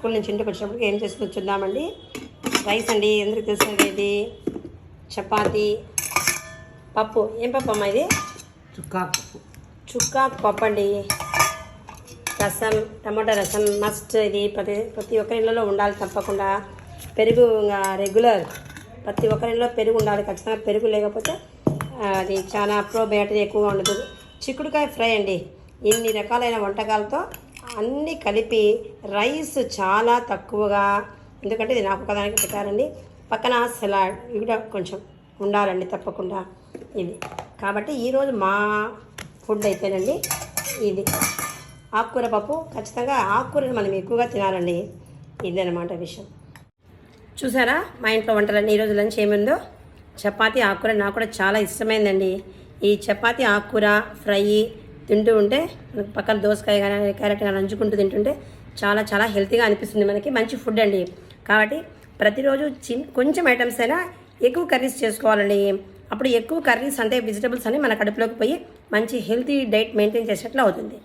School నుంచి ఇంటికి వచ్చినప్పుడు ఏం చేసుకుని చూద్దామండి. రైస్ అండి, ఎందుకు తెలిసినది ఇది, చపాతీ, పప్పు. ఏం పప్పు అమ్మా ఇది? చుక్కాకు పప్పు అండి. రసం, టమాటా రసం మస్ట్. ఇది ప్రతి ఒక్కరి ఇళ్ళలో ఉండాలి తప్పకుండా. పెరుగు రెగ్యులర్, ప్రతి ఒక్కరిలో పెరుగు ఉండాలి ఖచ్చితంగా. పెరుగు లేకపోతే అది చాలా ప్రోబయాటిక్ ఎక్కువగా ఉండదు. చిక్కుడుకాయ ఫ్రై అండి. ఇన్ని రకాలైన వంటకాలతో అన్నీ కలిపి రైస్ చాలా తక్కువగా, ఎందుకంటే ఇది నాకు ఒకదానికి పెట్టారండి. పక్కన సలాడ్ ఇవి కూడా కొంచెం ఉండాలండి తప్పకుండా ఇది. కాబట్టి ఈరోజు మా ఫుడ్ అయితేనండి ఇది ఆకుకూర పప్పు. ఖచ్చితంగా ఆకుకూరని మనం ఎక్కువగా తినాలండి. ఇదన్నమాట విషయం. చూసారా మా ఇంట్లో వంటలన్నీ. ఈరోజు లంచ్ ఏముందో, చపాతీ ఆకుకూర నాకు కూడా చాలా ఇష్టమైందండి. ఈ చపాతీ ఆకుకూర ఫ్రై తింటూ ఉంటే పక్కన దోసకాయ కానీ క్యారెట్ కానీ నంచుకుంటూ తింటుంటే చాలా చాలా హెల్తీగా అనిపిస్తుంది. మనకి మంచి ఫుడ్ అండి. కాబట్టి ప్రతిరోజు కొంచెం ఐటమ్స్ అయినా ఎక్కువ కర్రీస్ చేసుకోవాలండి. అప్పుడు ఎక్కువ కర్రీస్ అంటే వెజిటబుల్స్ అని మన కడుపులోకి పోయి మంచి హెల్తీ డైట్ మెయింటైన్ చేసేట్లు అవుతుంది.